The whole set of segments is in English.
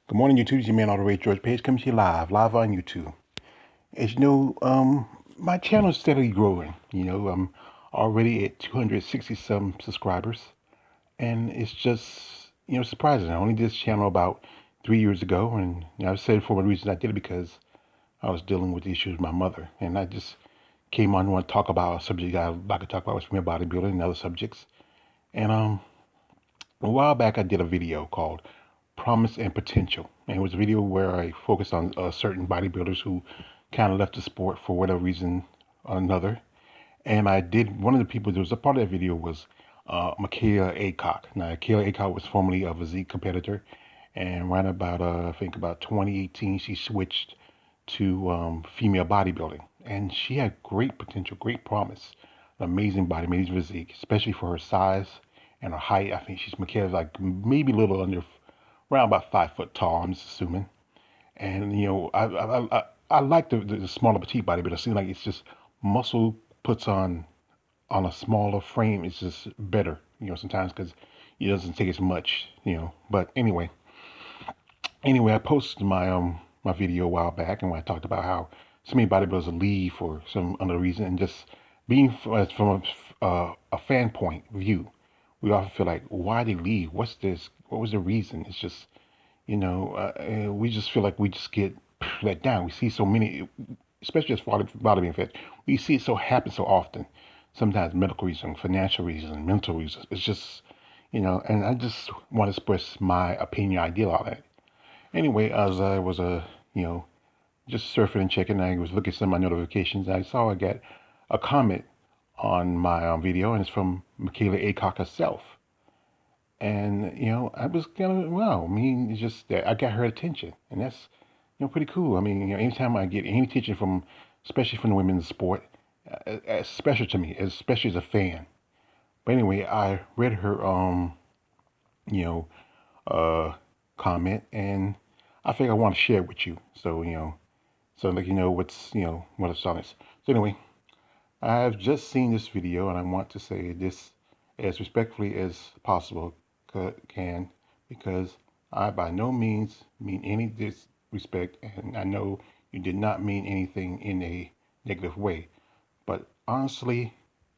Good morning, YouTube. It's your man, All the Way George Page, coming to you live on YouTube. As you know, my channel is steadily growing. I'm already at 260 some subscribers, and it's just, surprising. I only did this channel about 3 years ago, and I've said for one reason I did it because I was dealing with issues with my mother, and I just came on and want to talk about a subject I like to talk about, was female bodybuilding and other subjects. And a while back, I did a video called Promise and Potential. And it was a video where I focused on certain bodybuilders who kind of left the sport for whatever reason or another. And I did, one of the people that was a part of that video was Michaela Aycock. Now, Michaela Aycock was formerly a physique competitor. And right about, I think about 2018, she switched to female bodybuilding. And she had great potential, great promise, an amazing body, amazing physique, especially for her size and her height. I think she's Michaela's like maybe a little under, around about 5 foot tall, I'm just assuming. And I like the smaller petite body, but it seems like it's just muscle puts on a smaller frame. It's just better, sometimes because it doesn't take as much. But anyway, I posted my video a while back, and when I talked about how so many bodybuilders leave for some other reason, and just being from a fan point view, we often feel like, why they leave? What's this? What was the reason? It's just, we just feel like we just get let down. We see so many, especially as bodybuilding fans, we see it so happen so often. Sometimes medical reasons, financial reasons, mental reasons. It's just, and I just want to express my opinion, idea on it. Anyway, as I was just surfing and checking, I was looking at some of my notifications. And I saw I got a comment on my video, and it's from Michaela Aycock herself. And I was kind of, wow. I mean, it's just that I got her attention, and that's pretty cool. I mean, anytime I get any attention from, especially from the women's sport, it's special to me, especially as a fan. But anyway, I read her you know uh comment, and I think I want to share it with you. So so let you know what it's on. So anyway, I've just seen this video, and I want to say this as respectfully as possible can, because I by no means mean any disrespect, and I know you did not mean anything in a negative way. But honestly,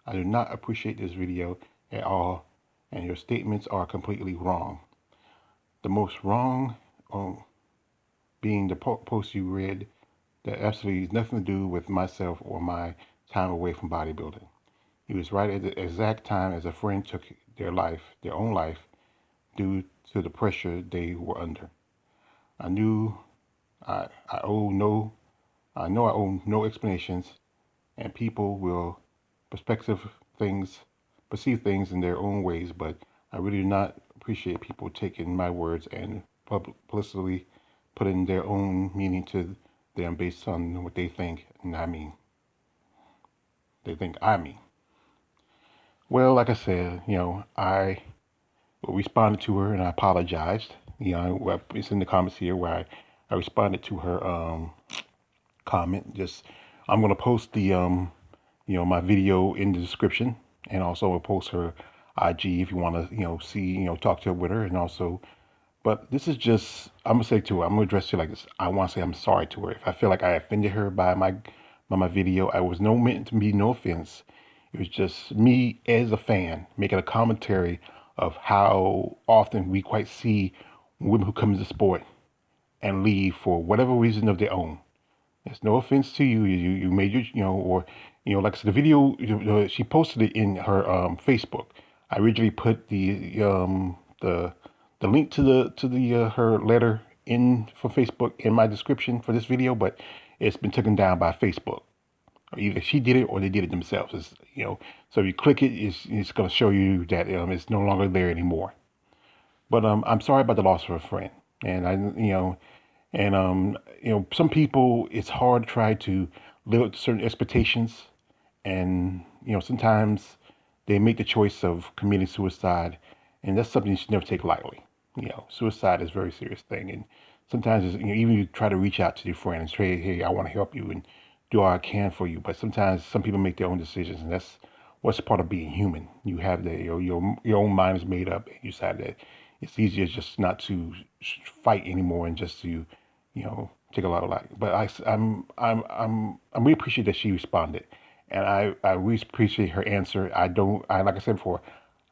I do not appreciate this video at all, and your statements are completely wrong. The most wrong being the post you read that absolutely has nothing to do with myself or my time away from bodybuilding. He was right at the exact time as a friend took their own life, due to the pressure they were under. I knew I owe no, I know I owe no explanations, and people will perspective things, perceive things in their own ways. But I really do not appreciate people taking my words and publicly putting their own meaning to them based on what they think and I mean. They think I mean. Well, like I said, I responded to her and I apologized. It's in the comments here where I responded to her comment. Just I'm gonna post the my video in the description, and also I'll post her IG if you want to see talk to her with her, and also. But this is just I'm gonna say to her, I'm gonna address her like this. I want to say I'm sorry to her if I feel like I offended her by my video. I was no meant to be no offense. It was just me as a fan making a commentary of how often we quite see women who come into sport and leave for whatever reason of their own. There's no offense to you. You made your or like I said, the video she posted it in her Facebook. I originally put the link to the her letter in for Facebook in my description for this video, but it's been taken down by Facebook. Either she did it or they did it themselves. So if you click it, it's going to show you that it's no longer there anymore. But I'm sorry about the loss of a friend, and some people it's hard to try to live up to certain expectations, and sometimes they make the choice of committing suicide, and that's something you should never take lightly. Suicide is a very serious thing, and sometimes even you try to reach out to your friend and say, hey, I want to help you and do all I can for you, but sometimes some people make their own decisions, and that's what's part of being human. You have your own mind is made up, and you decide that it's easier just not to fight anymore and just to, take a lot of life. But I really appreciate that she responded, and I really appreciate her answer. I don't, I like I said before,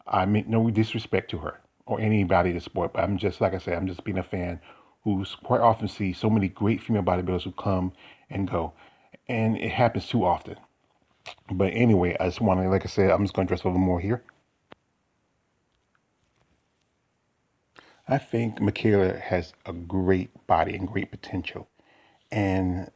I mean no disrespect to her or anybody in the sport, but I'm just like I said, I'm just being a fan who's quite often see so many great female bodybuilders who come and go, and it happens too often. But anyway, I just want to, like I said, I'm just going to address a little more here. I think Michaela has a great body and great potential. And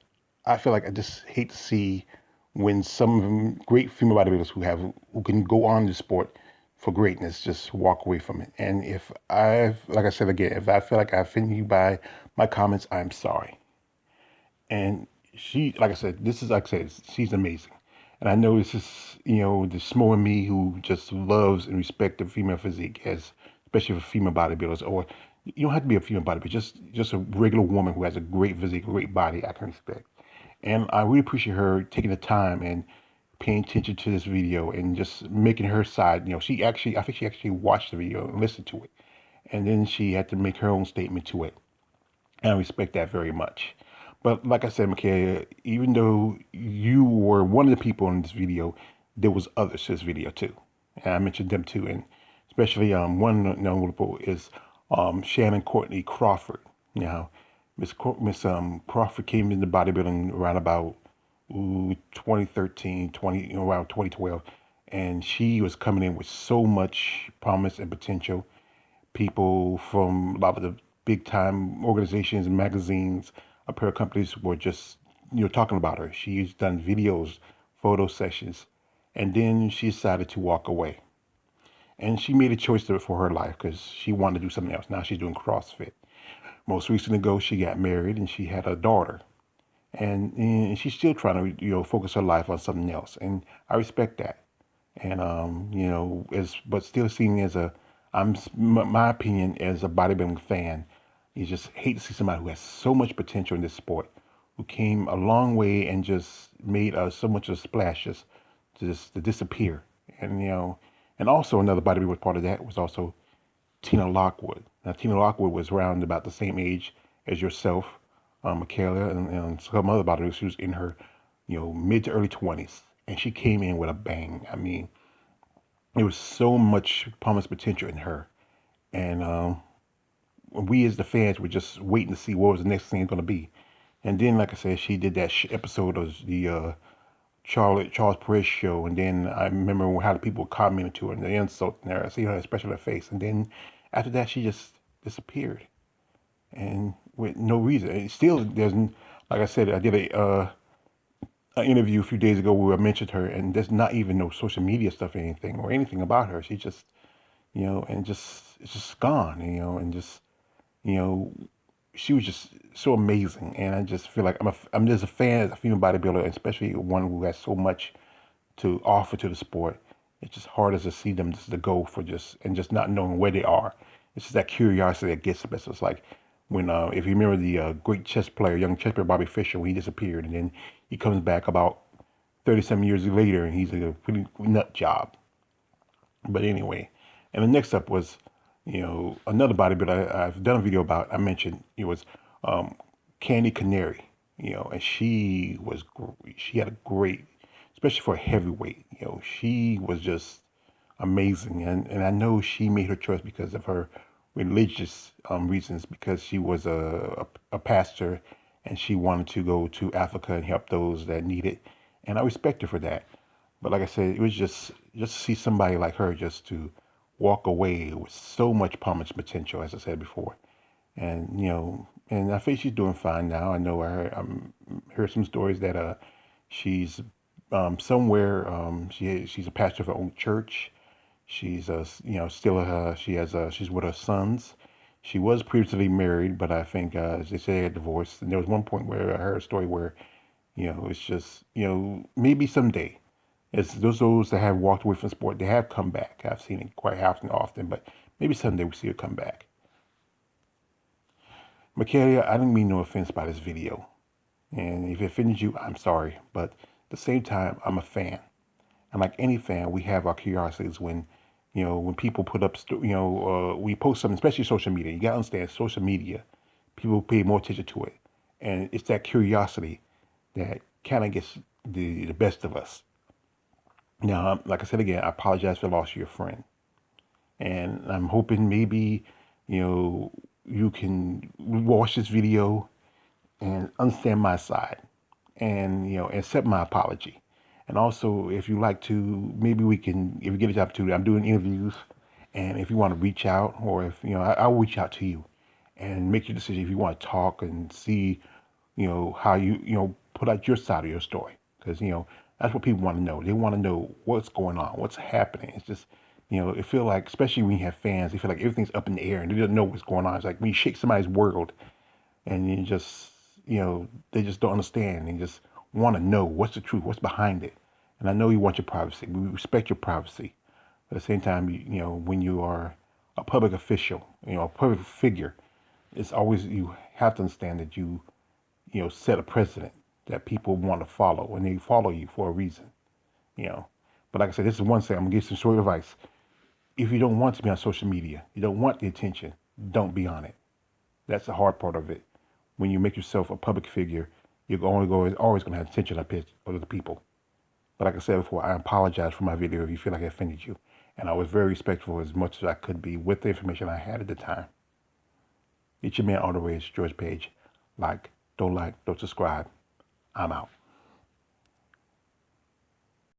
I feel like I just hate to see when some great female bodybuilders who can go on the sport for greatness just walk away from it. And if I've, like I said again, if I feel like I offended you by my comments, I'm sorry. And she, like I said, this is like I said, she's amazing. And I know this is, the small in me who just loves and respects the female physique, as especially for female bodybuilders, or you don't have to be a female bodybuilder, just a regular woman who has a great physique, great body, I can respect. And I really appreciate her taking the time and paying attention to this video and just making her side. She actually, I think she actually watched the video and listened to it, and then she had to make her own statement to it. And I respect that very much. But like I said, Michaela, even though you were one of the people in this video, there was others to this video too. And I mentioned them too. And especially one notable is Shannon Courtney Crawford. Now, Miss Crawford came into bodybuilding around about 2013, around 2012. And she was coming in with so much promise and potential. People from a lot of the big time organizations and magazines, apparel companies were just, talking about her. She's done videos, photo sessions, and then she decided to walk away. And she made a choice for her life because she wanted to do something else. Now she's doing CrossFit. Most recently ago, she got married and she had a daughter. And she's still trying to, focus her life on something else. And I respect that. And as but still seeing as a, my opinion as a bodybuilding fan, you just hate to see somebody who has so much potential in this sport, who came a long way and just made so much of a splash just to disappear. And and also another bodybuilder part of that was also Tina Lockwood. Now Tina Lockwood was around about the same age as yourself, Michaela, and some other bodybuilders. She was in her, mid to early 20s, and she came in with a bang. I mean, there was so much promised potential in her, and we as the fans were just waiting to see what was the next thing going to be. And then, like I said, she did that episode of the Charles Perez show, and then I remember how the people commented to her and the insult in there. I see her especially her face, and then after that, she just disappeared, and with no reason. And still, like I said, I did an interview a few days ago where I mentioned her, and there's not even no social media stuff or anything about her. She just, and just it's just gone, and just, you know, she was just so amazing, and I just feel like I'm just a fan of a female bodybuilder, especially one who has so much to offer to the sport. It's just hard as to see them just to go for just not knowing where they are. It's just that curiosity that gets them. It's like when if you remember the great chess player, young chess player Bobby Fischer, when he disappeared, and then he comes back about 37 years later, and he's a pretty nut job. But anyway, and the next up was, another bodybuilder I've done a video about. I mentioned it was um, Candy Canary, and she had a great, especially for a heavyweight, she was just amazing. And I know she made her choice because of her religious reasons, because she was a pastor and she wanted to go to Africa and help those that need it. And I respect her for that. But like I said, it was just to see somebody like her just to walk away with so much promised potential, as I said before. And and I think she's doing fine now. I know heard some stories that she's somewhere she's a pastor of her own church. She's still she's with her sons. She was previously married, but I think as they say, a divorce. And there was one point where I heard a story where it's just maybe someday. It's those that have walked away from sport, they have come back. I've seen it quite often, but maybe someday we see her come back. Michaela, I didn't mean no offense by this video. And if it offended you, I'm sorry. But at the same time, I'm a fan. And like any fan, we have our curiosities when When people put up, we post something, especially social media. You gotta understand, social media, people pay more attention to it, and it's that curiosity that kind of gets the best of us. Now, like I said again, I apologize for the loss of your friend, and I'm hoping maybe, you know, you can watch this video and understand my side, and accept my apology. And also, if you like to, maybe we can, if you get this opportunity, I'm doing interviews, and if you want to reach out, or if I'll reach out to you, and make your decision if you want to talk and see, how you put out your side of your story, because that's what people want to know. They want to know what's going on, what's happening. It's just, it feel like, especially when you have fans, they feel like everything's up in the air and they don't know what's going on. It's like when you shake somebody's world, and you just, they just don't understand and just want to know what's the truth, what's behind it. And I know you want your privacy. We respect your privacy. But at the same time, when you are a public official, a public figure, it's always, you have to understand that you set a precedent that people want to follow, and they follow you for a reason. You know. But like I said, this is one thing. I'm gonna give some short advice. If you don't want to be on social media, you don't want the attention, don't be on it. That's the hard part of it. When you make yourself a public figure, you're always going to have attention of other people. But like I said before, I apologize for my video if you feel like I offended you. And I was very respectful as much as I could be with the information I had at the time. It's your man, Always George Page. Like, don't subscribe. I'm out.